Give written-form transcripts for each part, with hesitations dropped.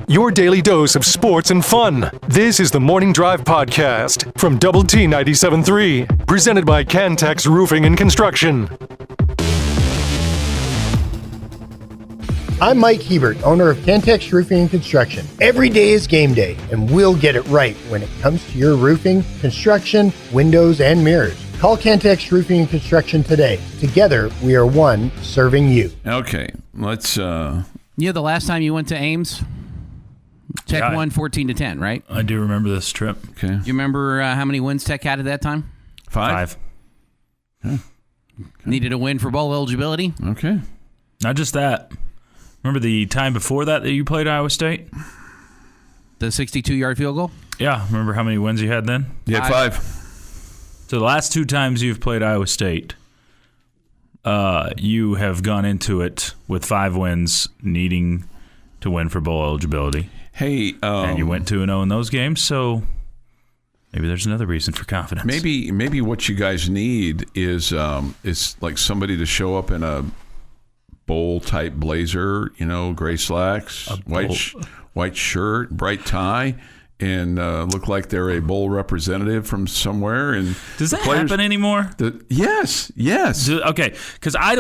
Your daily dose of sports and fun. This is the Morning Drive Podcast from Double T 97.3, presented by Cantex Roofing and Construction. I'm Mike Hebert, owner of Cantex Roofing and Construction. Every day is game day, and we'll get it right when it comes to your roofing, construction, windows, and mirrors. Call Cantex Roofing and Construction today. Together, we are one serving you. Okay, let's... The last time you went to Ames? Tech won 14-10, right? I do remember this trip. Okay. Do you remember how many wins Tech had at that time? 5. Yeah. Needed a win for bowl eligibility? Okay. Not just that. Remember the time before that you played Iowa State? The 62-yard field goal? Yeah. Remember how many wins you had then? You had 5. So the last 2 times you've played Iowa State, you have gone into it with 5 wins, needing to win for bowl eligibility. Hey, and you went 2-0 in those games, so maybe there's another reason for confidence. Maybe what you guys need is like somebody to show up in a bowl type blazer, gray slacks, white shirt, bright tie, and look like they're a bowl representative from somewhere. And does that happen anymore? Yes. Okay, because I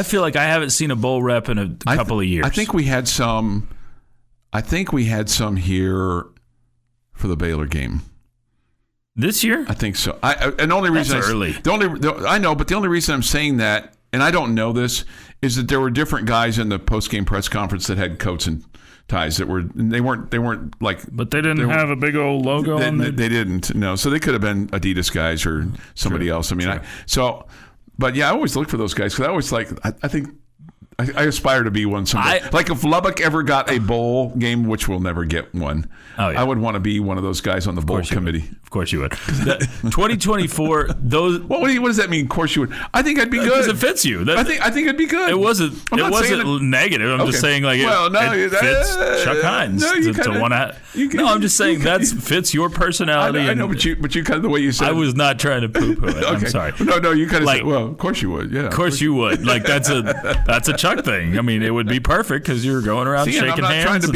feel like I haven't seen a bowl rep in a couple of years. I think we had some. Here for the Baylor game this year. I think so. And the only reason That's early. I know, but the only reason I'm saying that, and I don't know this, is that there were different guys in the post-game press conference that had coats and ties that they weren't like. But they didn't have a big old logo on them. They didn't. No, so they could have been Adidas guys or somebody else. I mean, but yeah, I always look for those guys because I always I think. I aspire to be one someday. Like if Lubbock ever got a bowl game, which we'll never get one, I would want to be one of those guys on the bowl committee. Of course you would. 2024, those. What does that mean? Of course you would. I think I'd be good. Because it fits you. I think it'd be good. It wasn't negative. I'm just saying it fits Chuck Hines. I'm just saying that fits your personality. I know, but you kind of the way you said. I was not trying to poo-poo it. Okay. I'm sorry. No, you kind of said, well, of course you would. Yeah. Of course you would. Like that's a Chuck thing. I mean, it would be perfect because you're going around shaking hands.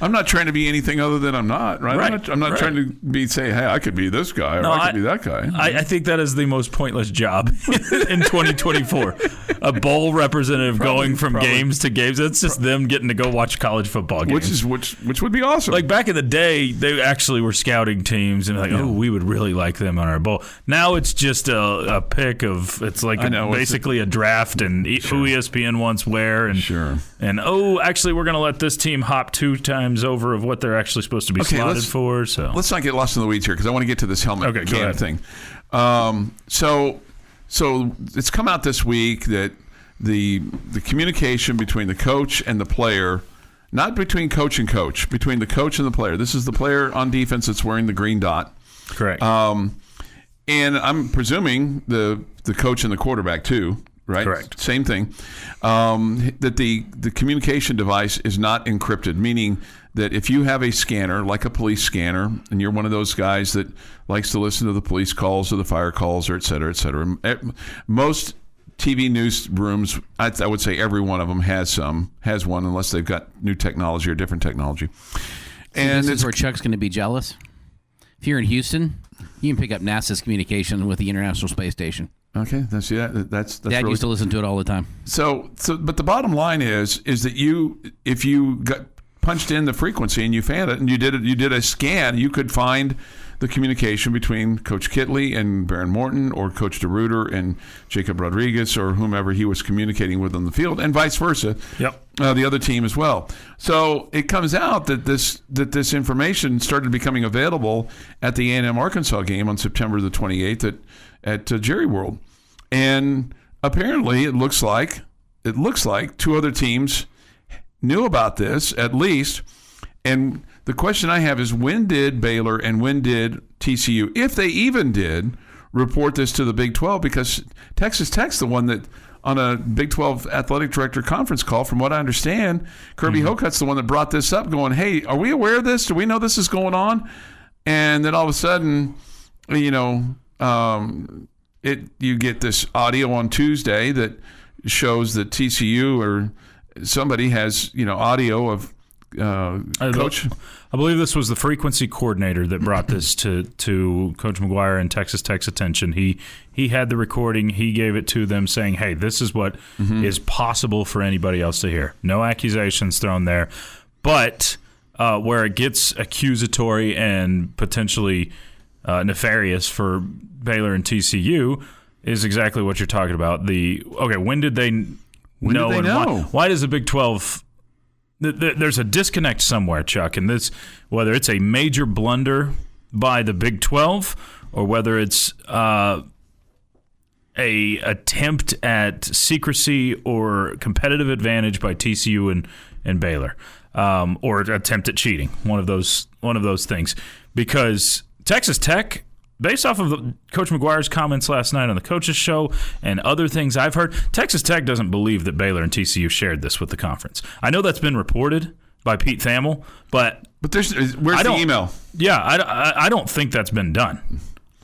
I'm not trying to be anything other than I'm not. Right. I'm not trying to say, hey, I could be this guy or I could be that guy. I think that is the most pointless job in 2024. A bowl representative going from games to games. It's just them getting to go watch college football games, which would be awesome. Like back in the day, they actually were scouting teams and we would really like them on our bowl. Now it's just a pick of basically a draft and who ESPN wants where and actually we're going to let this team hop 2 times over of what they're actually supposed to be slotted for. So let's not get lost in the weeds here because I want to get to this helmet cam thing. So it's come out this week that the communication between the coach and the player, not between coach and coach, between the coach and the player. This is the player on defense that's wearing the green dot. Correct. And I'm presuming the coach and the quarterback too. Right? Correct. Same thing. That the communication device is not encrypted, meaning that if you have a scanner, like a police scanner, and you're one of those guys that likes to listen to the police calls or the fire calls or et cetera, most TV newsrooms, I would say every one of them has one, unless they've got new technology or different technology. And this is where Chuck's going to be jealous. If you're in Houston, you can pick up NASA's communication with the International Space Station. Okay, that's Dad used to listen to it all the time. So, but the bottom line is that if you got punched in the frequency and you found it and you did a scan, you could find the communication between Coach Kitley and Baron Morton or Coach DeRuiter and Jacob Rodriguez or whomever he was communicating with on the field, and vice versa. Yep. The other team as well. So it comes out that this information started becoming available at the A&M Arkansas game on September the 28th at Jerry World, and apparently it looks like 2 other teams knew about this at least. And the question I have is, when did Baylor and when did TCU, if they even did, report this to the Big 12? Because Texas Tech's the one that, on a Big 12 athletic director conference call, from what I understand, Kirby Hokut's the one that brought this up, going, hey, are we aware of this? Do we know this is going on? And then all of a sudden, you get this audio on Tuesday that shows that TCU somebody has audio of Coach. I believe this was the frequency coordinator that brought this to Coach McGuire and Texas Tech's attention. He had the recording. He gave it to them saying, hey, this is what is possible for anybody else to hear. No accusations thrown there. But where it gets accusatory and potentially nefarious for Baylor and TCU is exactly what you're talking about. When did they know? Why does the Big 12... There's a disconnect somewhere, Chuck, and this, whether it's a major blunder by the Big 12 or whether it's a attempt at secrecy or competitive advantage by TCU and Baylor, or attempt at cheating, one of those things. Because Texas Tech, based off of Coach McGuire's comments last night on the Coaches Show and other things I've heard, Texas Tech doesn't believe that Baylor and TCU shared this with the conference. I know that's been reported by Pete Thamel, but where's the email? Yeah, I don't think that's been done.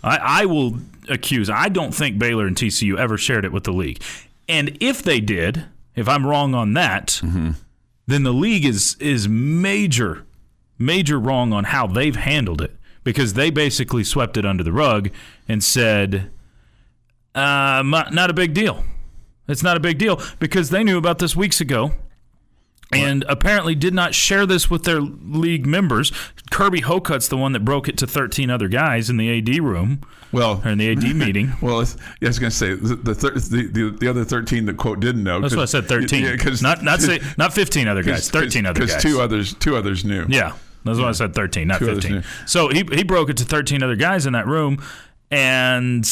I will accuse. I don't think Baylor and TCU ever shared it with the league. And if they did, if I'm wrong on that, then the league is major wrong on how they've handled it. Because they basically swept it under the rug and said, not a big deal. It's not a big deal because they knew about this weeks ago and apparently did not share this with their league members. Kirby Hokut's the one that broke it to 13 other guys in the AD room. Or in the AD meeting. Well, I was going to say the other 13 that quote didn't know. That's why I said 13. Not 15 other guys. 13 other guys. Because two others knew. Yeah. That's why I said 13, not 15. So he broke it to 13 other guys in that room, and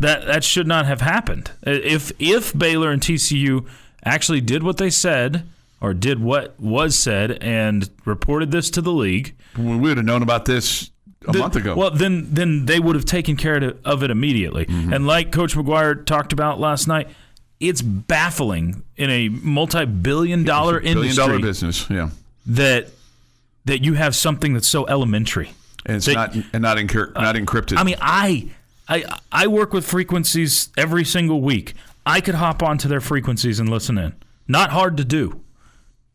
that should not have happened. If Baylor and TCU actually did what they said or did what was said and reported this to the league, we would have known about this a month ago. Well, then they would have taken care of it immediately. And like Coach McGuire talked about last night, it's baffling in a multi-billion-dollar industry, billion-dollar business, that you have something that's so elementary. And it's not encrypted. I mean, I work with frequencies every single week. I could hop onto their frequencies and listen in. Not hard to do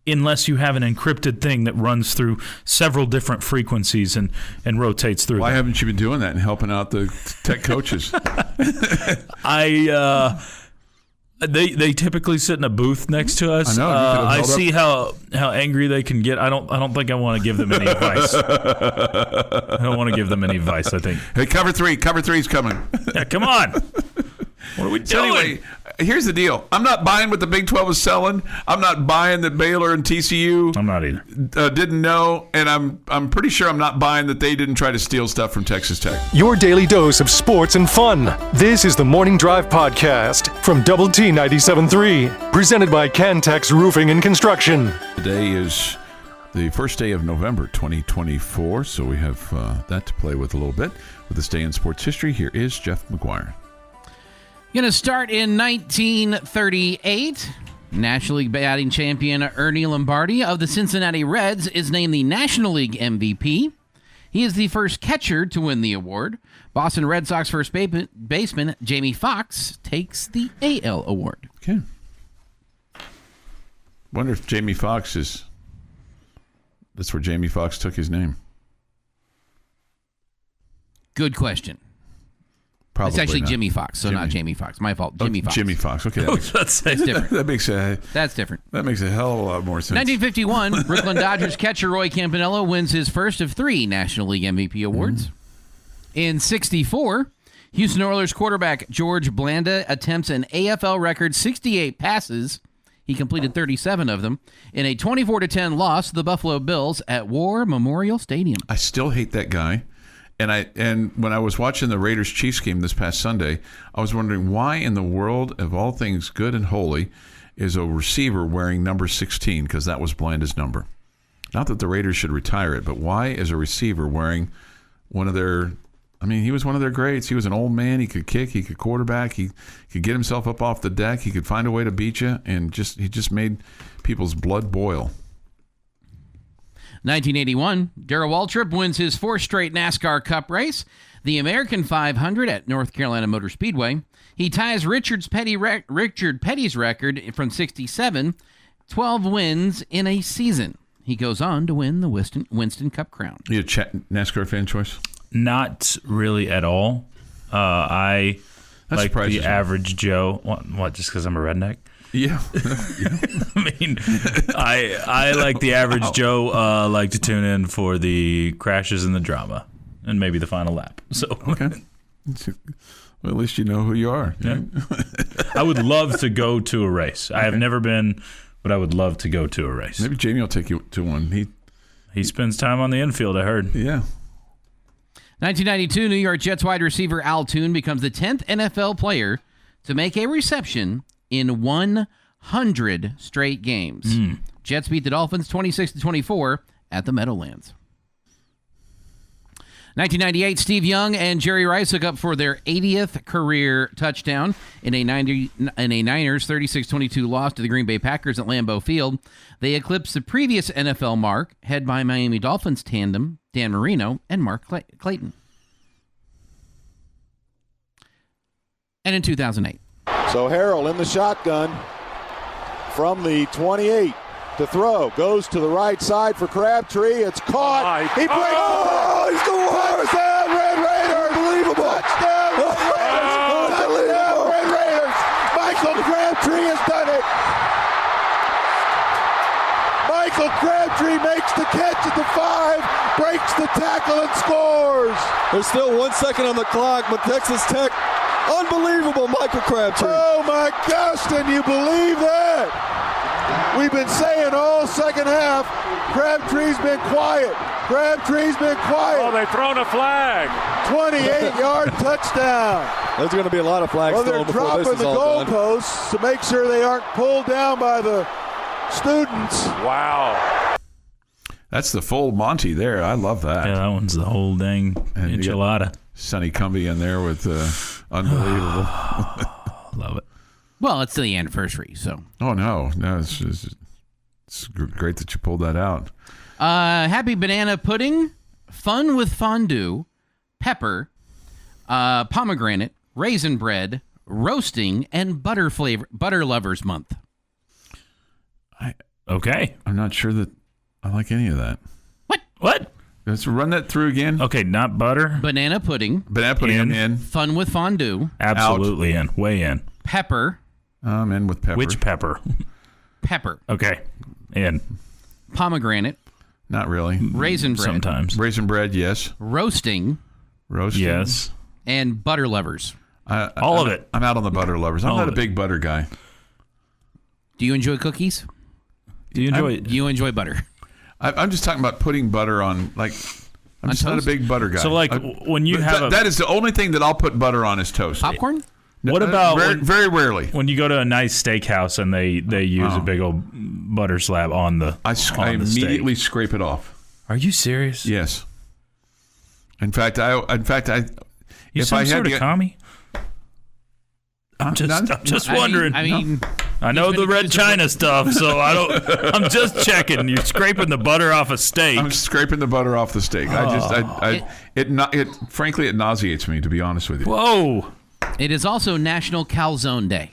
unless you have an encrypted thing that runs through several different frequencies and rotates through. Why haven't you been doing that and helping out the tech coaches? They typically sit in a booth next to us. I know. I see how angry they can get. I don't think I want to give them any advice. I don't want to give them any advice, I think. Hey, cover three's coming. Yeah, come on. What are we doing? So anyway, here's the deal. I'm not buying what the Big 12 is selling. I'm not buying that Baylor and TCU I'm not either. Didn't know, and I'm pretty sure I'm not buying that they didn't try to steal stuff from Texas Tech. Your daily dose of sports and fun. This is the Morning Drive Podcast from Double T 97.3, presented by Cantex Roofing and Construction. Today is the first day of November 2024, so we have that to play with a little bit. With this day in sports history, here is Jeff McGuire. Going to start in 1938. National League batting champion Ernie Lombardi of the Cincinnati Reds is named the National League MVP. He is the first catcher to win the award. Boston Red Sox first baseman Jamie Foxx takes the AL award. Okay. Wonder if Jamie Foxx is... That's where Jamie Foxx took his name. Good question. Probably it's actually not. Jimmy Fox, so not Jamie Foxx. My fault. Jimmy Foxx. Jimmy Foxx. Okay. That's different. That's different. That makes a hell of a lot more sense. 1951, Brooklyn Dodgers catcher Roy Campanella wins his first of 3 National League MVP awards. In 64, Houston Oilers quarterback George Blanda attempts an AFL record 68 passes. He completed 37 of them in a 24-10 loss to the Buffalo Bills at War Memorial Stadium. I still hate that guy. And when I was watching the Raiders-Chiefs game this past Sunday, I was wondering why in the world, of all things good and holy, is a receiver wearing number 16, because that was Blanda's number. Not that the Raiders should retire it, but why is a receiver wearing one of their... I mean, he was one of their greats. He was an old man. He could kick. He could quarterback. He could get himself up off the deck. He could find a way to beat you, and he just made people's blood boil. 1981, Darrell Waltrip wins his 4th straight NASCAR Cup race, the American 500 at North Carolina Motor Speedway. He ties Richard Petty's record from 67 12 wins in a season. He goes on to win the Winston Cup crown. You a NASCAR fan, Choice? Not really at all. I like the average Joe. What? Just because I'm a redneck? Yeah. I mean, I like the average Joe. Like to tune in for the crashes and the drama, and maybe the final lap. So okay. Well, at least you know who you are. Yeah. I would love to go to a race. I have never been, but I would love to go to a race. Maybe Jamie will take you to one. He spends time on the infield, I heard. Yeah. 1992, New York Jets wide receiver Al Toon becomes the 10th NFL player to make a reception in 100 straight games. Jets beat the Dolphins 26-24 at the Meadowlands. 1998, Steve Young and Jerry Rice hook up for their 80th career touchdown in a Niners 36-22 loss to the Green Bay Packers at Lambeau Field. They eclipsed the previous NFL mark, head by Miami Dolphins tandem Dan Marino and Mark Clayton. And in 2008. So Harrell in the shotgun from the 28 to throw. Goes to the right side for Crabtree. It's caught. He breaks. Oh, he scores! Touchdown, Red Raiders! Unbelievable! Touchdown, Red Raiders! Touchdown, Red Raiders! Michael Crabtree has done it! Michael Crabtree makes the catch at the 5, breaks the tackle and scores! There's still 1 second on the clock, but Texas Tech, unbelievable, Michael Crabtree. Oh my gosh, can you believe that? We've been saying all second half, Crabtree's been quiet. Crabtree's been quiet. Oh, they've thrown a flag. 28-yard touchdown. There's going to be a lot of flags thrown before this is all done. They're dropping the goalposts to make sure they aren't pulled down by the students. Wow. That's the full Monty there. I love that. Yeah, that one's the whole dang enchilada. Sonny Cumbie in there with unbelievable. Love it. Well, it's the anniversary, so. Oh, no. It's great that you pulled that out. Happy banana pudding, fun with fondue, pepper, pomegranate, raisin bread, roasting, and butter lovers month. I'm not sure that I like any of that. What? Let's run that through again. Okay, not butter. Banana pudding. Banana pudding, I'm in. Fun with fondue. Absolutely in. Way in. Pepper. I'm in with pepper. Which pepper? Pepper. Okay. In. Pomegranate. Not really. Raisin bread. Sometimes. Raisin bread, yes. Roasting. Yes. And butter lovers. All of it. I'm out on the butter lovers. I'm not a big butter guy. Do you enjoy cookies? Do you enjoy butter? I'm just talking about putting butter on, like, I'm just not a big butter guy. So, like, when you have that is the only thing that I'll put butter on is toast. Popcorn? What about very rarely when you go to a nice steakhouse and they use a big old butter slab on the I immediately scrape it off. Are you serious? Yes. In fact, you if some sort of commie? I'm just wondering. I know the red China stuff, so I'm just checking. You're scraping the butter off a steak. I'm scraping the butter off the steak. Frankly, it nauseates me, to be honest with you. Whoa. It is also National Calzone Day.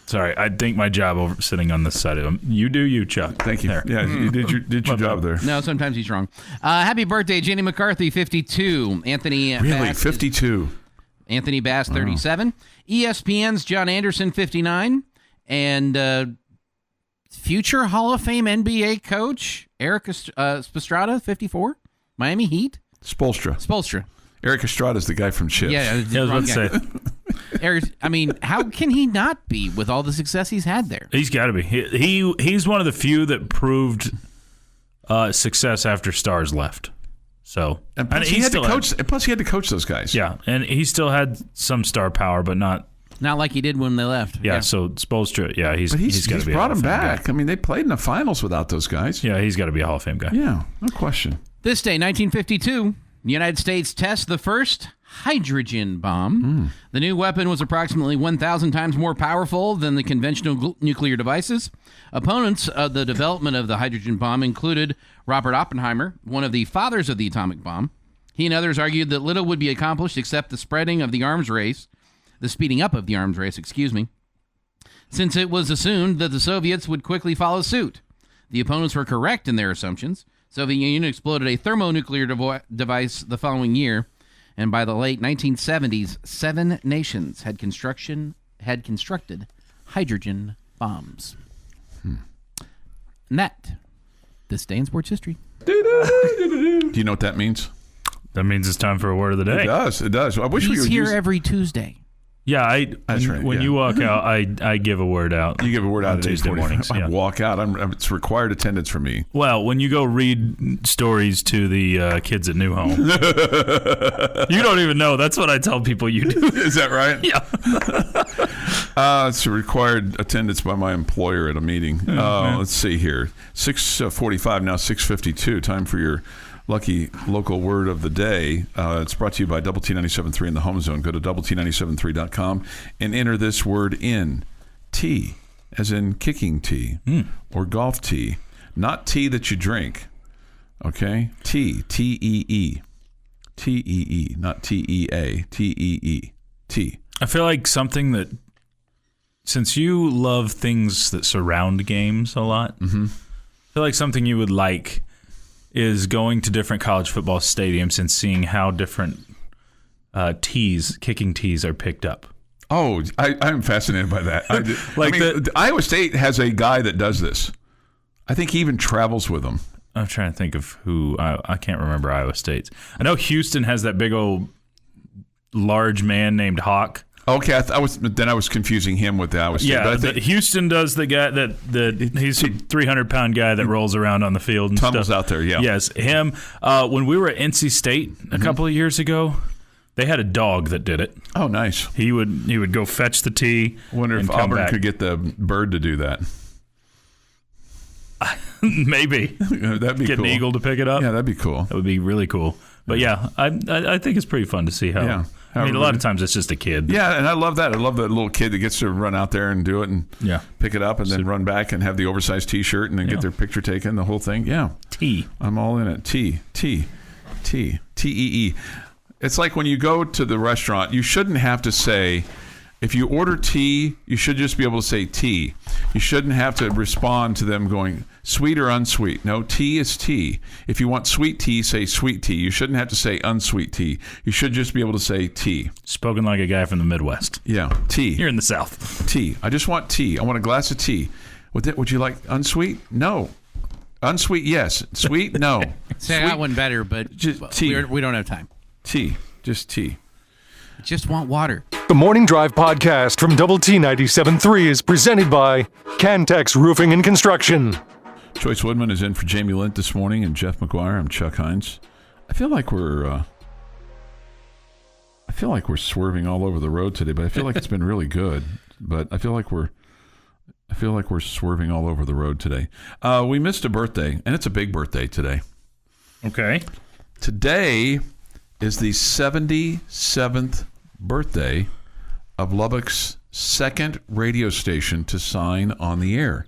Sorry, I think my job over sitting on this side of him. You do you, Chuck. Thank you. There. Yeah, you did your job there. No, sometimes he's wrong. Happy birthday, Jenny McCarthy, 52. Anthony really, Bass 52. Anthony Bass, 37. ESPN's John Anderson, 59. And future Hall of Fame NBA coach Eric Spoelstra, 54. Miami Heat. Spolstra. Eric Estrada's the guy from Chips. Yeah, I was about to say. Eric, I mean, how can he not be with all the success he's had there? He's got to be. He's one of the few that proved success after stars left. So, and plus he had to coach those guys. Yeah, and he still had some star power, but not like he did when they left. Yeah. So Spoelstra, yeah, he's got to be. Brought him back. Guy. I mean, they played in the finals without those guys. Yeah, he's got to be a Hall of Fame guy. Yeah, no question. This day, 1952. The United States tests the first hydrogen bomb. The new weapon was approximately 1,000 times more powerful than the conventional nuclear devices. Opponents of the development of the hydrogen bomb included Robert Oppenheimer, one of the fathers of the atomic bomb. He and others argued that little would be accomplished except the speeding up of the arms race, since it was assumed that the Soviets would quickly follow suit. The opponents were correct in their assumptions. Soviet Union exploded a thermonuclear device the following year, and by the late 1970s, 7 nations had constructed hydrogen bombs. And that, this day in sports history. Do you know what that means? That means it's time for a word of the day. It does. I wish He's we would here use... every Tuesday. Yeah, when you walk out, I give a word out. You give a word out on Tuesday mornings. I walk out. It's required attendance for me. Well, when you go read stories to the kids at New Home, you don't even know. That's what I tell people you do. Is that right? Yeah. It's a required attendance by my employer at a meeting. Let's see here. 6:45 now. 6:52. Time for your lucky local word of the day. It's brought to you by Double T 97.3 in the Home Zone. Go to doublet97.3.com and enter this word in. Tea, as in kicking tea or golf tea. Not tea that you drink. Okay? Tea. T-E-E. T-E-E. Not T-E-A. T-E-E. Tea. I feel like something that, since you love things that surround games a lot, I feel like something you would like is going to different college football stadiums and seeing how different kicking tees are picked up. Oh, I'm fascinated by that. Iowa State has a guy that does this. I think he even travels with them. I'm trying to think of who. I can't remember Iowa State's. I know Houston has that big old large man named Hawk. Okay, I was confusing him with the Iowa State. Yeah, Houston does the guy that he's a 300-pound guy that rolls around on the field and tumbles stuff. out there. Yeah, yes, him. When we were at NC State a couple of years ago, they had a dog that did it. Oh, nice. He would go fetch the tee. I wonder if Auburn could get the bird to do that. Maybe that'd be get cool. An eagle to pick it up. Yeah, that'd be cool. That would be really cool. But yeah, I think it's pretty fun to see how. Yeah. I mean, a lot of times it's just a kid. Yeah, and I love that. I love that little kid that gets to run out there and do it and pick it up and then run back and have the oversized T-shirt and then get their picture taken, the whole thing. Yeah. T. I'm all in it. T-E-E. It's like when you go to the restaurant, you shouldn't have to say, if you order tea, you should just be able to say tea. You shouldn't have to respond to them going sweet or unsweet. No, tea is tea. If you want sweet tea, say sweet tea. You shouldn't have to say unsweet tea. You should just be able to say tea. Spoken like a guy from the Midwest. Yeah, tea. You're in the South. Tea. I just want tea. I want a glass of tea. Would you like unsweet? No. Unsweet, yes. Sweet, no. Say I got one better, but just tea. We don't have time. Tea. Just tea. Just want water. The Morning Drive podcast from Double T 97.3 is presented by Cantex Roofing and Construction. Chois Woodman is in for Jamie Lent this morning, and Jeff McGuire. I'm Chuck Heinz. I feel like we're swerving all over the road today, but I feel like it's been really good. But I feel like we're swerving all over the road today. We missed a birthday, and it's a big birthday today. Okay. Today is the 77th birthday of Lubbock's second radio station to sign on the air.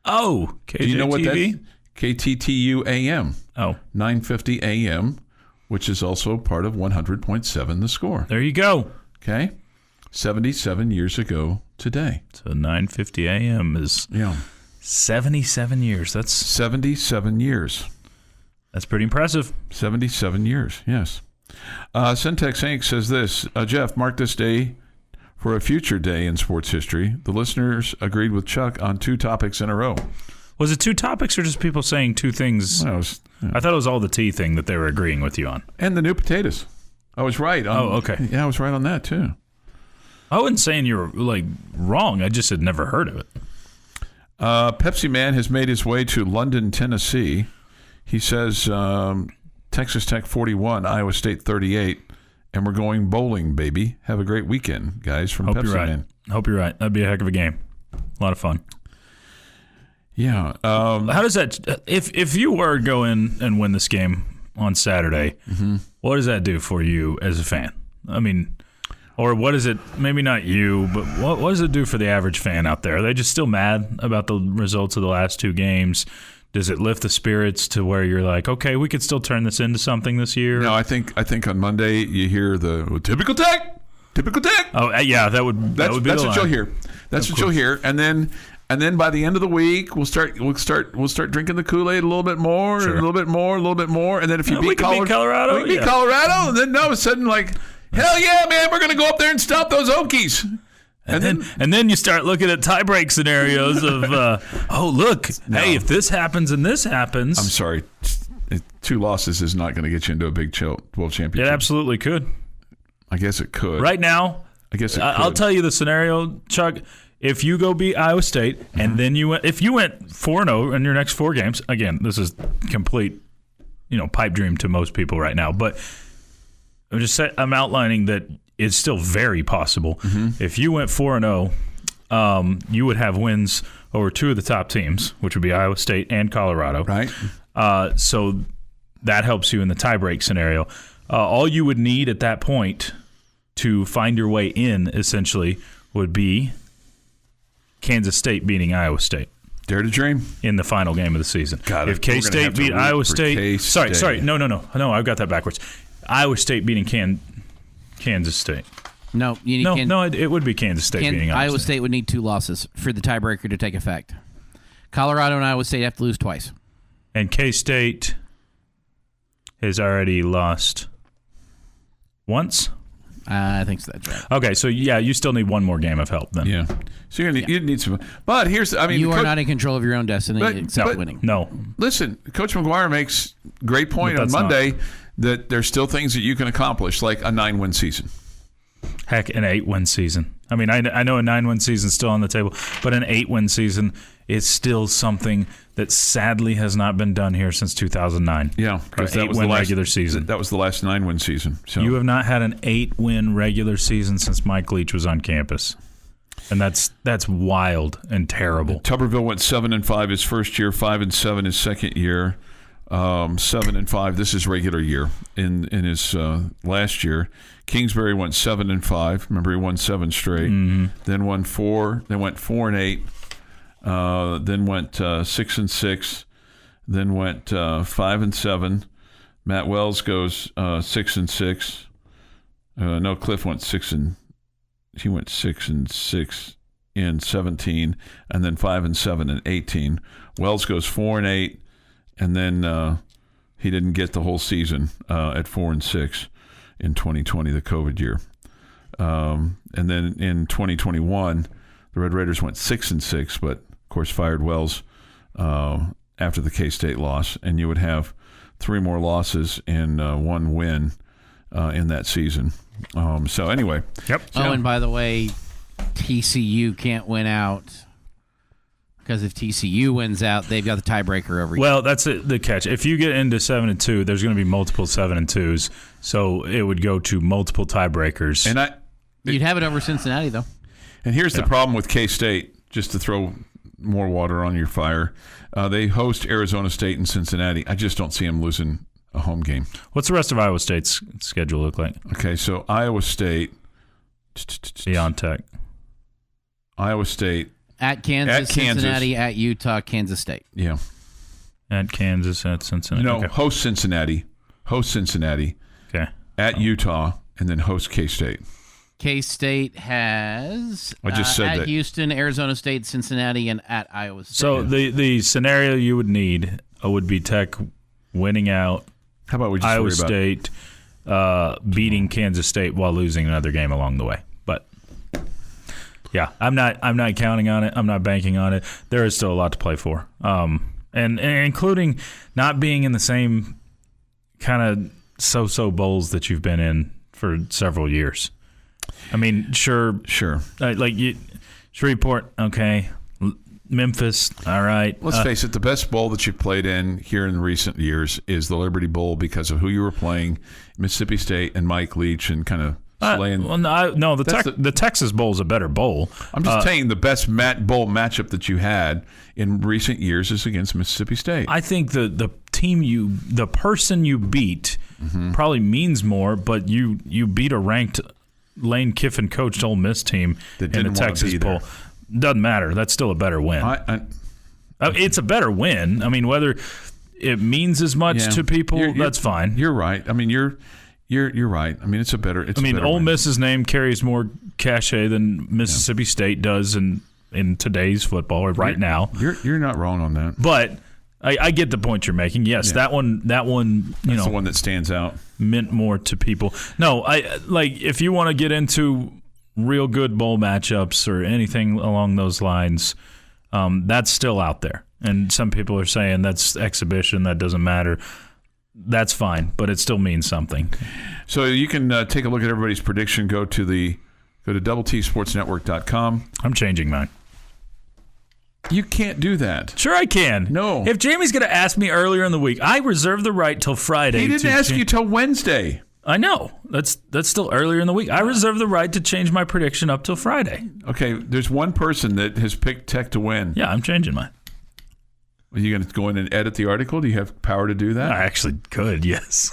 Oh, KTTV? Do you know what that is? KTTU AM. Oh. 950 AM, which is also part of 100.7 The Score. There you go. Okay. 77 years ago today. So 950 AM is 77 years. That's 77 years. That's pretty impressive. 77 years, yes. Syntax Inc. says this, Jeff, mark this day for a future day in sports history. The listeners agreed with Chuck on 2 topics in a row. Was it 2 topics or just people saying 2 things? Well, I thought it was all the tea thing that they were agreeing with you on. And the new potatoes. I was right. Okay. Yeah, I was right on that, too. I wasn't saying you were wrong. I just had never heard of it. Pepsi Man has made his way to London, Tennessee. He says Texas Tech 41, Iowa State 38, and we're going bowling, baby. Have a great weekend, guys, from Pepsi Man. Hope you're right. That'd be a heck of a game. A lot of fun. Yeah. How does that, if you were to go in and win this game on Saturday, what does that do for you as a fan? I mean, or what is it, maybe not you, but what does it do for the average fan out there? Are they just still mad about the results of the last 2 games? Does it lift the spirits to where you're like, okay, we could still turn this into something this year? No, I think on Monday you hear the typical Tech. Typical Tech. Oh, yeah, that would be that's the what you'll hear. That's what you'll hear, and then by the end of the week, we'll start drinking the Kool-Aid a little bit more, and a little bit more, and then if you beat Colorado, beat Colorado, and then all of a sudden, like, hell yeah, man, we're gonna go up there and stop those Okies. And then you start looking at tiebreak scenarios of, hey, if this happens and this happens. I'm sorry, 2 losses is not going to get you into a Big 12 championship. It absolutely could. I guess it could. Right now, I guess it could. I'll tell you the scenario, Chuck. If you go beat Iowa State, and then if you went 4-0 in your next 4 games, again, this is complete, pipe dream to most people right now. But I'm outlining that it's still very possible. Mm-hmm. If you went 4-0, you would have wins over 2 of the top teams, which would be Iowa State and Colorado. Right. So that helps you in the tiebreak scenario. All you would need at that point to find your way in, essentially, would be Kansas State beating Iowa State. Dare to dream. In the final game of the season. If K-State beat Iowa State. Sorry. No, I've got that backwards. Iowa State beating Kansas State. No, it would be Kansas State beating Iowa State would need 2 losses for the tiebreaker to take effect. Colorado and Iowa State have to lose twice. And K-State has already lost once? I think so. That's right. Okay, so you still need one more game of help then. Yeah. So you need some. But you are not in control of your own destiny except winning. No. Listen, Coach McGuire makes a great point on Monday that there's still things that you can accomplish, like a 9-win season. Heck, an 8-win season. I mean, I know a 9-win season is still on the table, but an 8-win season is still something that sadly has not been done here since 2009. Yeah, because that was the regular season. That was the last 9-win season. So. You have not had an 8-win regular season since Mike Leach was on campus. And that's wild and terrible. Tuberville went 7-5 his first year, 5-7 his second year, 7-5 this is regular year in his last year. Kingsbury went 7-5. Remember, he won 7 straight. Mm-hmm. Then won 4. Then went 4-8. Then went 6-6. Then went 5-7. Matt Wells goes 6-6. No, Cliff went 6 and he went 6-6 in 17, and then 5-7 in 18. Wells goes 4-8, and then he didn't get the whole season at 4-6 in 2020, the COVID year. And then in 2021, the Red Raiders went 6-6, but of course fired Wells after the K-State loss, and you would have 3 more losses and 1 win in that season. So anyway. Yep. And by the way, TCU can't win out because if TCU wins out, they've got the tiebreaker over you. Well, that's the catch. If you get into 7-2, there's going to be multiple 7-2s, so it would go to multiple tiebreakers. And you'd have it over Cincinnati, though. And here's the problem with K-State, just to throw more water on your fire. They host Arizona State and Cincinnati. I just don't see them losing a home game. What's the rest of Iowa State's schedule look like? Okay, so Iowa State. Beyond Tech. Iowa State. At Kansas, Cincinnati, at Utah, Kansas State. Yeah. At Kansas, at Cincinnati. No, host Cincinnati. Okay. At Utah, and then host K-State. K-State has I just said at that. Houston, Arizona State, Cincinnati, and at Iowa State. So the scenario you would need would be Tech winning out. How about we just Iowa State beating Kansas State while losing another game along the way? But yeah, I'm not counting on it. I'm not banking on it. There is still a lot to play for, and including not being in the same kind of so bowls that you've been in for several years. I mean, sure. Like Shreveport, okay. Memphis, all right. Let's face it, the best bowl that you've played in here in recent years is the Liberty Bowl because of who you were playing, Mississippi State and Mike Leach, and kind of slaying. The Texas Bowl is a better bowl. I'm just saying the best bowl matchup that you had in recent years is against Mississippi State. I think the person you beat probably means more, but you beat a ranked Lane Kiffin coached Ole Miss team in the Texas Bowl. Doesn't matter. That's still a better win. It's a better win. I mean, whether it means as much to people, that's fine. You're right. I mean, You're right. I mean, it's a better. Ole Miss's name carries more cachet than Mississippi State does in today's football or now. You're not wrong on that. But I get the point you're making. Yes, that one. That's the one that stands out. Meant more to people. No, if you want to get into real good bowl matchups or anything along those lines, that's still out there. And some people are saying that's exhibition. That doesn't matter. That's fine, but it still means something. So you can take a look at everybody's prediction. Go to doubleTSportsNetwork.com. I'm changing mine. You can't do that. Sure I can. No. If Jamie's going to ask me earlier in the week, I reserve the right till Friday. He didn't ask you till Wednesday. I know. That's still earlier in the week. I reserve the right to change my prediction up till Friday. Okay, there's one person that has picked Tech to win. Yeah, I'm changing mine. Are you going to go in and edit the article? Do you have power to do that? I actually could, yes.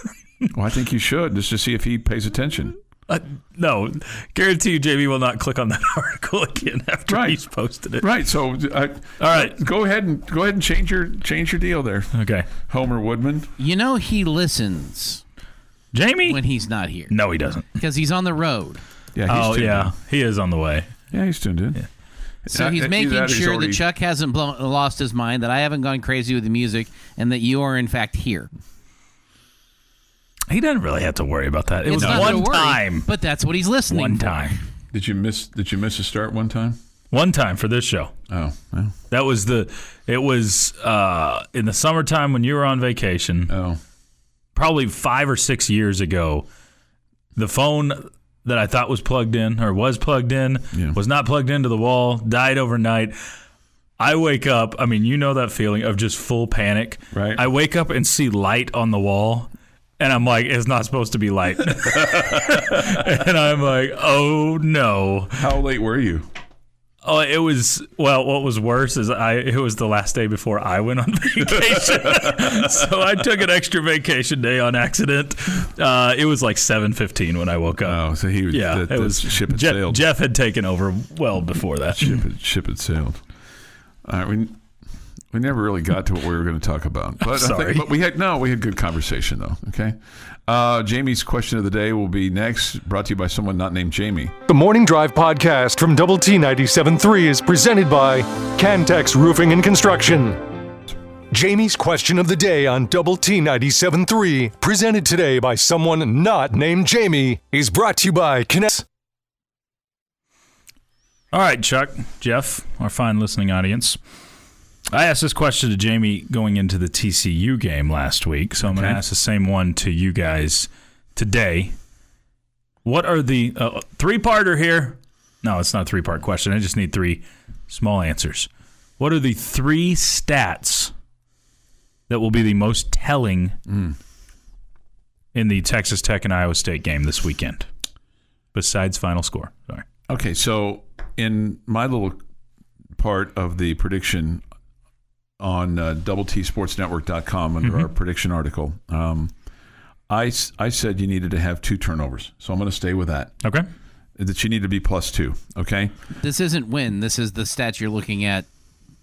Well, I think you should, just to see if he pays attention. No, guarantee you Jamie will not click on that article again after he's posted it. Right. So, all right, go ahead and change your deal there. Okay, Homer Woodman. He listens, Jamie, when he's not here. No, he doesn't, because he's on the road. Yeah. He is on the way. Yeah, he's tuned in. Yeah. So he's making sure that Chuck hasn't lost his mind, that I haven't gone crazy with the music, and that you are in fact here. He doesn't really have to worry about that. It was one time, but that's what he's listening. One time. Did you miss a start one time? One time for this show. Oh, well. That was It was in the summertime when you were on vacation. Oh, probably 5 or 6 years ago. The phone that I thought was plugged in was not plugged into the wall. Died overnight. I wake up. I mean, you know that feeling of just full panic. Right. I wake up and see light on the wall. And I'm like, it's not supposed to be light. And I'm like, oh, no. How late were you? Oh, it was, what was worse is it was the last day before I went on vacation. So I took an extra vacation day on accident. It was like 7:15 when I woke up. Oh, so it was ship had sailed. Jeff had taken over well before that. Ship had sailed. All right, we never really got to what we were going to talk about. But sorry. We had good conversation, though. Okay. Jamie's question of the day will be next, brought to you by someone not named Jamie. The Morning Drive podcast from Double T 97.3 is presented by Cantex Roofing and Construction. Jamie's question of the day on Double T 97.3, presented today by someone not named Jamie, is brought to you by Cantex. All right, Chuck, Jeff, our fine listening audience. I asked this question to Jamie going into the TCU game last week, so I'm going to ask the same one to you guys today. What are the three-parter here? No, it's not a three-part question. I just need 3 small answers. What are the 3 stats that will be the most telling in the Texas Tech and Iowa State game this weekend, besides final score? Sorry. Okay, so in my little part of the prediction on doubletsportsnetwork.com under our prediction article, I said you needed to have 2 turnovers. So I'm going to stay with that. Okay. That you need to be +2. Okay. This isn't win. This is the stats you're looking at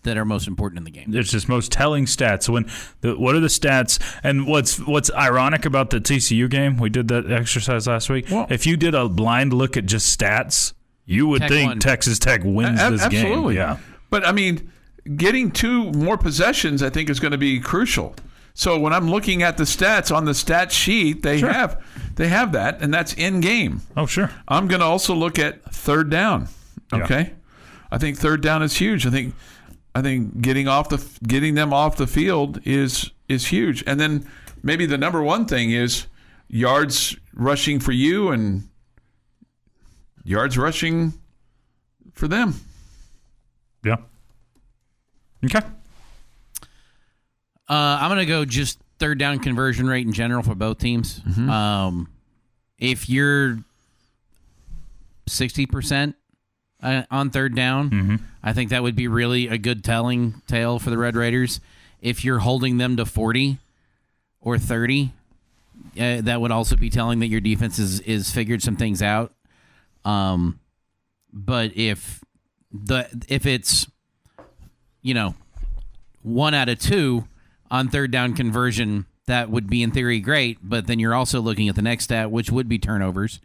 that are most important in the game. It's just most telling stats. What are the stats? And what's ironic about the TCU game? We did that exercise last week. Well, if you did a blind look at just stats, you would think Texas Tech wins this game. Absolutely. Yeah. But I mean, getting 2 more possessions, I think, is going to be crucial. So when I'm looking at the stats on the stat sheet, they have that, and that's in game. Oh, sure. I'm going to also look at third down. Okay, yeah. I think third down is huge. I think getting them off the field is huge. And then maybe the number one thing is yards rushing for you and yards rushing for them. Yeah. Okay. I'm going to go just third down conversion rate in general for both teams. Mm-hmm. If you're 60% on third down, I think that would be really a good telling tale for the Red Raiders. If you're holding them to 40 or 30, that would also be telling that your defense is figured some things out. But if it's 1 out of 2 on third down conversion, that would be in theory great, but then you're also looking at the next stat, which would be turnovers.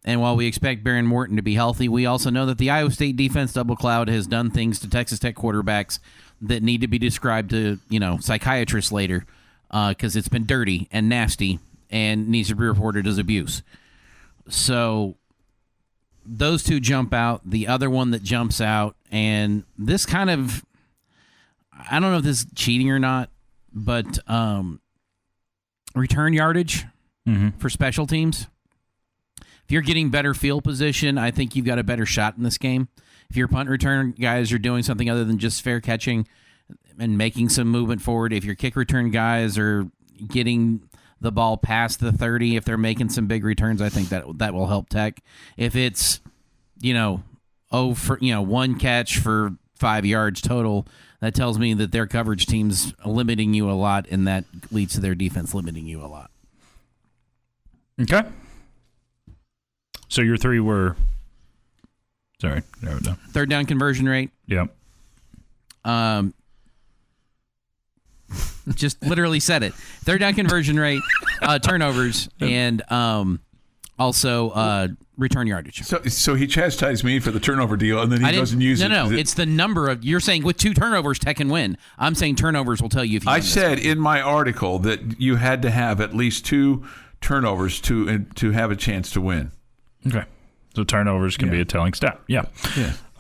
And while we expect Baron Morton to be healthy, we also know that the Iowa State defense double cloud has done things to Texas Tech quarterbacks that need to be described to, psychiatrists later, because it's been dirty and nasty and needs to be reported as abuse. So those two jump out. The other one that jumps out, and this kind of, I don't know if this is cheating or not, but return yardage for special teams. If you're getting better field position, I think you've got a better shot in this game. If your punt return guys are doing something other than just fair catching and making some movement forward, if your kick return guys are getting the ball past the 30, if they're making some big returns, I think that will help Tech. If it's, one catch for 5 yards total, that tells me that their coverage team's limiting you a lot, and that leads to their defense limiting you a lot. Okay. So your three were, sorry, narrow it down. Third down conversion rate. Yep. Just literally said it. Third down conversion rate, turnovers, and also return yardage. So he chastised me for the turnover deal, and then he doesn't use it. No, it's the number of. You're saying with 2 turnovers, Tech can win. I'm saying turnovers will tell you if you. I said in my article that you had to have at least 2 turnovers to have a chance to win. Okay. So turnovers can be a telling stat. Yeah.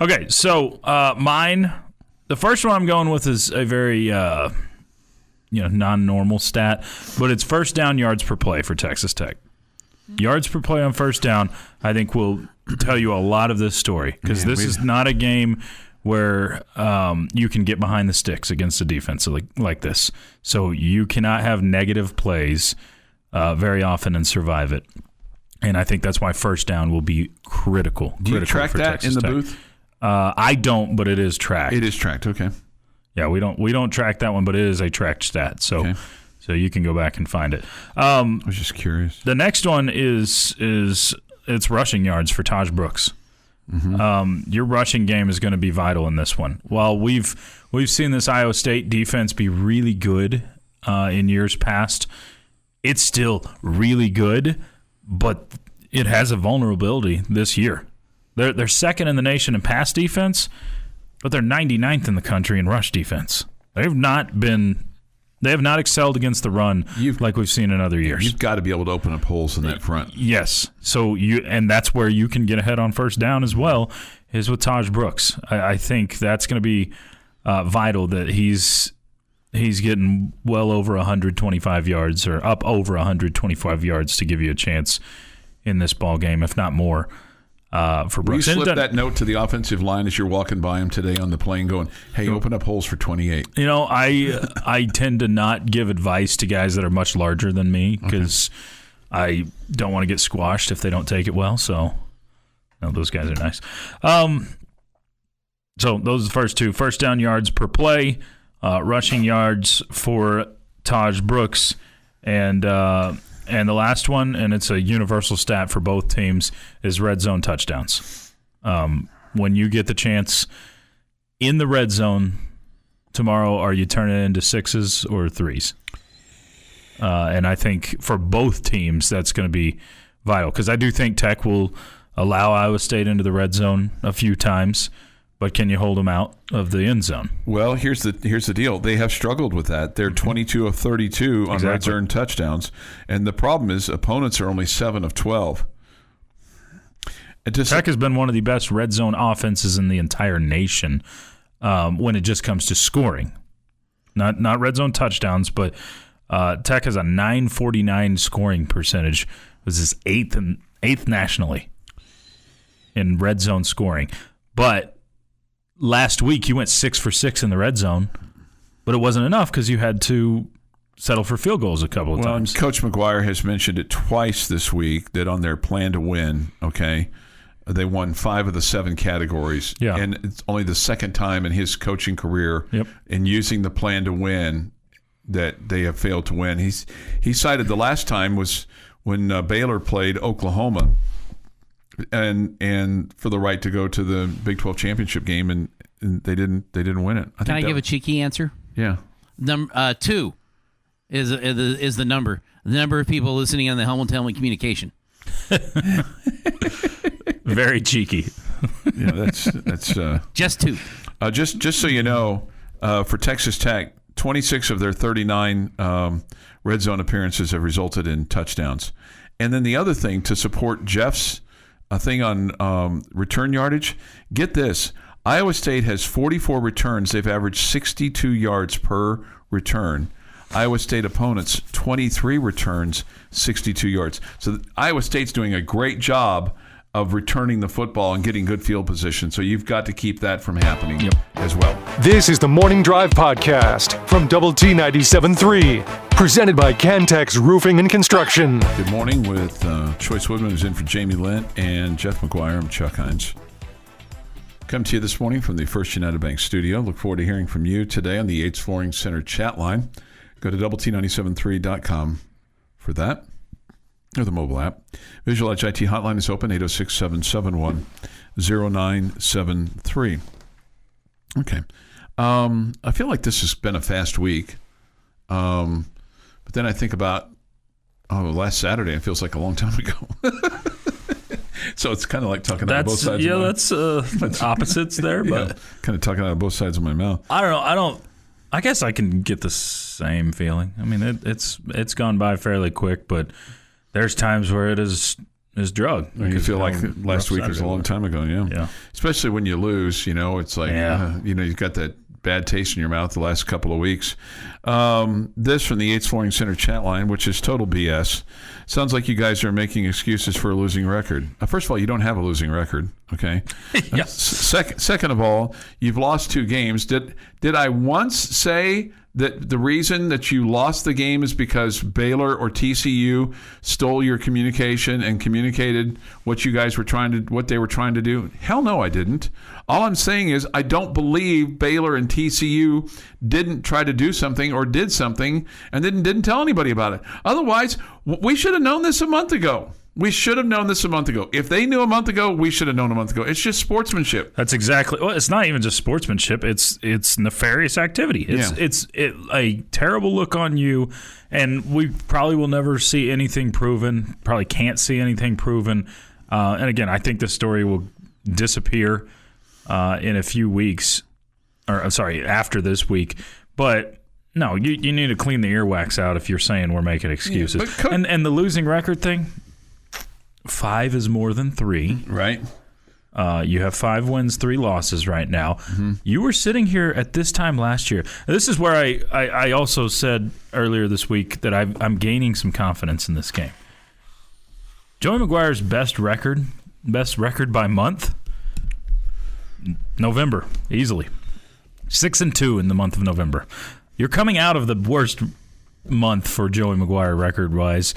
Okay, so mine, the first one I'm going with is a very non-normal stat, but it's first down yards per play for Texas Tech. Yards per play on first down, I think, will tell you a lot of this story, because this is not a game where you can get behind the sticks against a defense like this. So you cannot have negative plays very often and survive it. And I think that's why first down will be critical. Do you track that Texas in the Tech. booth? I don't, but it is tracked. It is tracked. Okay. Yeah, we don't track that one, but it is a tracked stat. So you can go back and find it. I was just curious. The next one is it's rushing yards for Taj Brooks. Your rushing game is going to be vital in this one. While we've seen this Iowa State defense be really good in years past, it's still really good. But it has a vulnerability this year. They're second in the nation in pass defense, but they're 99th in the country in rush defense. They have not excelled against the run like we've seen in other years. You've got to be able to open up holes in that front. Yes. So and that's where you can get ahead on first down as well, is with Taj Brooks. I think that's going to be vital, that he's getting well over 125 yards, or up over 125 yards, to give you a chance in this ball game, if not more, for Brooks. Will you slip that note to the offensive line as you're walking by him today on the plane going, hey, open up holes for 28? I tend to not give advice to guys that are much larger than me, because I don't want to get squashed if they don't take it well. So those guys are nice. So those are the first two. First down yards per play. Rushing yards for Taj Brooks, and the last one, and it's a universal stat for both teams, is red zone touchdowns. When you get the chance in the red zone tomorrow, are you turning it into 6s or 3s? And I think for both teams that's going to be vital, because I do think Tech will allow Iowa State into the red zone a few times. But can you hold them out of the end zone? Well, here's the deal. They have struggled with that. They're 22 of 32 on red zone touchdowns, and the problem is opponents are only 7 of 12. Tech has been one of the best red zone offenses in the entire nation when it just comes to scoring, not red zone touchdowns. But Tech has a 949 scoring percentage. It was his eighth nationally in red zone scoring, but last week, you went 6 for 6 in the red zone, but it wasn't enough because you had to settle for field goals a couple of times. Coach McGuire has mentioned it twice this week that on their plan to win, they won 5 of the 7 categories. Yeah. And it's only the second time in his coaching career in using the plan to win that they have failed to win. He cited the last time was when Baylor played Oklahoma. And for the right to go to the Big 12 championship game, and they didn't win it. Can I give a cheeky answer? Yeah. Number 2, is the number. The number of people listening on the Helmet to Helmet communication. Very cheeky. Yeah, that's just two. Just so you know, for Texas Tech, 26 of their 39 red zone appearances have resulted in touchdowns. And then the other thing, to support Jeff's thing on return yardage, get this. Iowa State has 44 returns. They've averaged 62 yards per return. Iowa State opponents, 23 returns, 62 yards. So Iowa State's doing a great job of returning the football and getting good field position. So you've got to keep that from happening as well. This is the Morning Drive Podcast from Double T 97.3, presented by Cantex Roofing and Construction. Good morning with Chois Woodman, who's in for Jamie Lent, and Jeff McGuire. I'm Chuck Heinz. Come to you this morning from the First United Bank studio. Look forward to hearing from you today on the Yates Flooring Center chat line. Go to doublet973.com for that, or the mobile app. Visual Edge IT hotline is open, 806-771-0973. Okay. I feel like this has been a fast week. But then I think about, last Saturday, it feels like a long time ago. So it's kind of like talking out of both sides. Yeah, that's opposites there, but kind of talking out of both sides of my mouth. I don't know. I guess I can get the same feeling. I mean, it's gone by fairly quick, but there's times where it is drug. You feel like last week was a long time ago, yeah. Especially when you lose, it's like, you've got that bad taste in your mouth the last couple of weeks. This from the Yates Flooring Center chat line, which is total BS. Sounds like you guys are making excuses for a losing record. First of all, you don't have a losing record, okay? Yes. Second of all, you've lost 2 games. Did I once say that the reason that you lost the game is because Baylor or TCU stole your communication and communicated what they were trying to do? Hell no, I didn't. All I'm saying is I don't believe Baylor and TCU didn't try to do something or did something and didn't tell anybody about it. Otherwise, we should have known this a month ago. We should have known this a month ago. If they knew a month ago, we should have known a month ago. It's just sportsmanship. That's exactly. Well, it's not even just sportsmanship. It's nefarious activity. It's a terrible look on you, and we probably will never see anything proven. Probably can't see anything proven. And again, I think this story will disappear in a few weeks, after this week. But no, you need to clean the earwax out if you're saying we're making excuses. Yeah, and the losing record thing. 5 is more than 3. Right. You have 5 wins, 3 losses right now. Mm-hmm. You were sitting here at this time last year. This is where I also said earlier this week that I'm gaining some confidence in this game. Joey McGuire's best record by month, November, easily. 6-2 in the month of November. You're coming out of the worst month for Joey McGuire record-wise.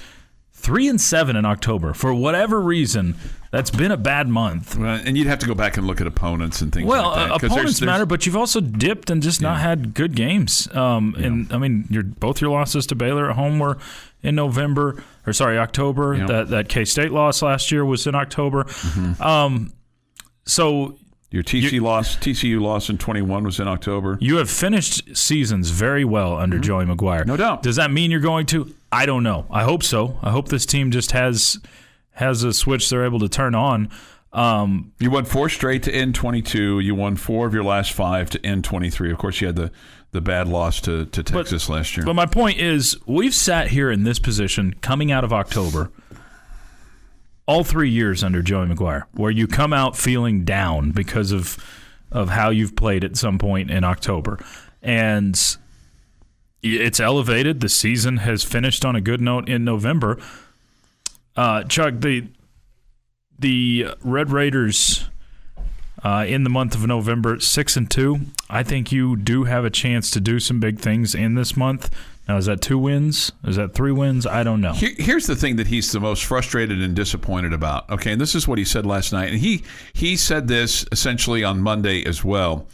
3-7 in October. For whatever reason, that's been a bad month. And you'd have to go back and look at opponents and things like that. Well, opponents matter, but you've also dipped and just not had good games. And I mean, both your losses to Baylor at home were in October. Yeah. That K-State loss last year was in October. Mm-hmm. So your TCU loss in 21 was in October. You have finished seasons very well under Joey McGuire. No doubt. Does that mean you're going to? I don't know. I hope so. I hope this team just has a switch they're able to turn on. You won 4 straight to end 22. You won 4 of your last 5 to end 23. Of course, you had the bad loss to Texas last year. But my point is, we've sat here in this position coming out of October all 3 years under Joey McGuire, where you come out feeling down because of how you've played at some point in October. And it's elevated. The season has finished on a good note in November. Chuck, the Red Raiders in the month of November, 6-2. I think you do have a chance to do some big things in this month. Now, is that 2 wins? Is that 3 wins? I don't know. Here's the thing that he's the most frustrated and disappointed about. Okay, and this is what he said last night. And he said this essentially on Monday as well.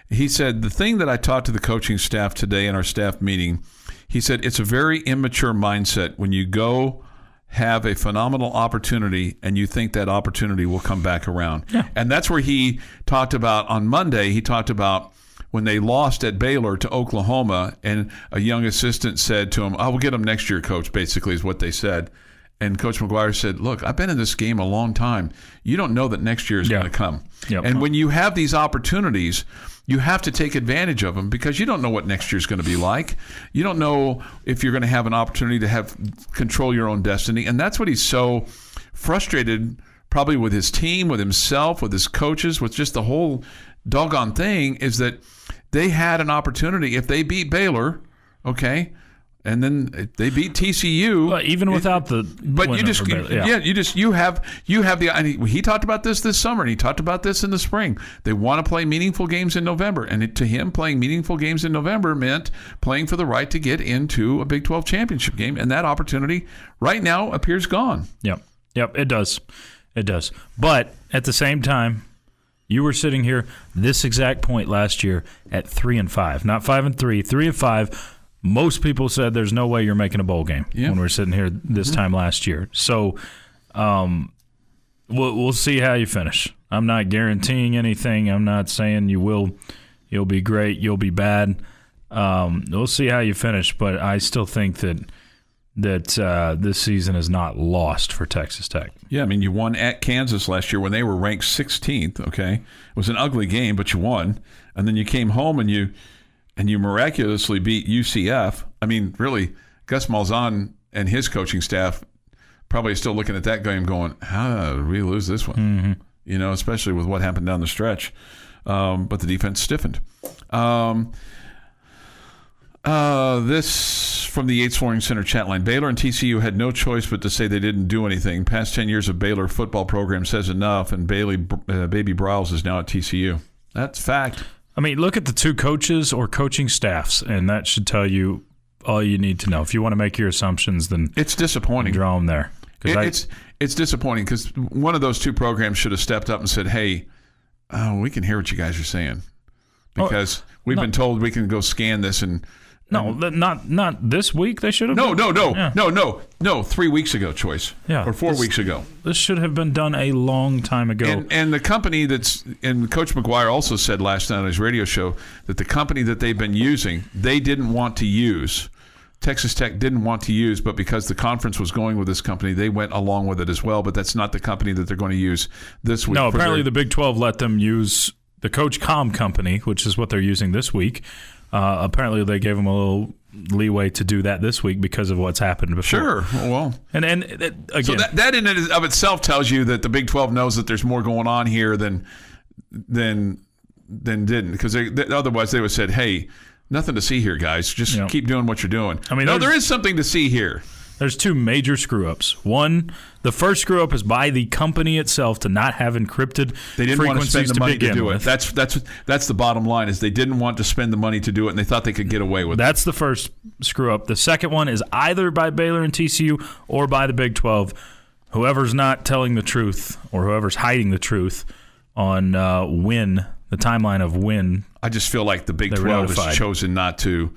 He said, the thing that I taught to the coaching staff today in our staff meeting, he said, it's a very immature mindset when you go have a phenomenal opportunity and you think that opportunity will come back around. Yeah. And that's where he talked about on Monday, he talked about when they lost at Baylor to Oklahoma, and a young assistant said to him, "I will get him next year, Coach," basically is what they said. And Coach McGuire said, "Look, I've been in this game a long time. You don't know that next year is going to come. Yep. And when you have these opportunities, you have to take advantage of them because you don't know what next year is going to be like. You don't know if you're going to have an opportunity to have control your own destiny." And that's what he's so frustrated probably with his team, with himself, with his coaches, with just the whole doggone thing, is that they had an opportunity. If they beat Baylor, okay, and then they beat TCU, but even without the, but you just, you have the. And he talked about this summer, and he talked about this in the spring. They want to play meaningful games in November, and to him, playing meaningful games in November meant playing for the right to get into a Big 12 championship game, and that opportunity right now appears gone. Yep, it does. But at the same time, you were sitting here this exact point last year at 3-5, not 5-3, 3-5. Most people said there's no way you're making a bowl game when we're sitting here this time last year. So we'll see how you finish. I'm not guaranteeing anything. I'm not saying you'll be great, you'll be bad. We'll see how you finish, but I still think that this season is not lost for Texas Tech. Yeah, I mean, you won at Kansas last year when they were ranked 16th, okay? It was an ugly game, but you won. And then you came home and you miraculously beat UCF. I mean, really, Gus Malzahn and his coaching staff probably still looking at that game going, how did we lose this one? Mm-hmm. You know, especially with what happened down the stretch. But the defense stiffened. This from the Yates Flooring Center chat line. Baylor and TCU had no choice but to say they didn't do anything. Past 10 years of Baylor football program says enough, and Baby Briles is now at TCU. That's fact. I mean, look at the two coaches or coaching staffs, and that should tell you all you need to know. If you want to make your assumptions, then it's disappointing. Draw them there. It's disappointing because one of those two programs should have stepped up and said, "Hey, we can hear what you guys are saying because we've been told we can go scan this and." No, not this week. They should have. No. 3 weeks ago, Choice. Yeah, or 4 weeks ago. This should have been done a long time ago. And the company and Coach McGuire also said last night on his radio show that the company that they've been using, they didn't want to use. Texas Tech didn't want to use, but because the conference was going with this company, they went along with it as well. But that's not the company that they're going to use this week. No, apparently the Big 12 let them use the Coach Com company, which is what they're using this week. Apparently, they gave them a little leeway to do that this week because of what's happened before. Sure. Well, and again, so that in and of itself tells you that the Big 12 knows that there's more going on here than didn't, because otherwise they would have said, "Hey, nothing to see here, guys. Just keep doing what you're doing." I mean, there is something to see here. There's two major screw-ups. One, the first screw-up is by the company itself to not have encrypted they didn't want to spend the money to do with. it. That's the bottom line, is they didn't want to spend the money to do it, and they thought they could get away with it. That's the first screw-up. The second one is either by Baylor and TCU or by the Big 12. Whoever's not telling the truth or whoever's hiding the truth on the timeline of when. I just feel like the Big 12 has chosen not to.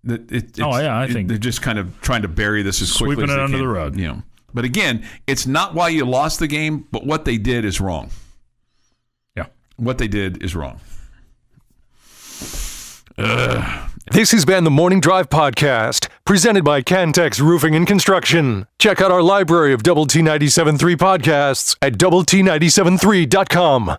I think they're just kind of trying to bury this as quickly as they can. Sweeping it under the rug. You know. But again, it's not why you lost the game, but what they did is wrong. Yeah. What they did is wrong. This has been the Morning Drive Podcast, presented by Cantex Roofing and Construction. Check out our library of Double T 97.3 podcasts at doublet97.3.com.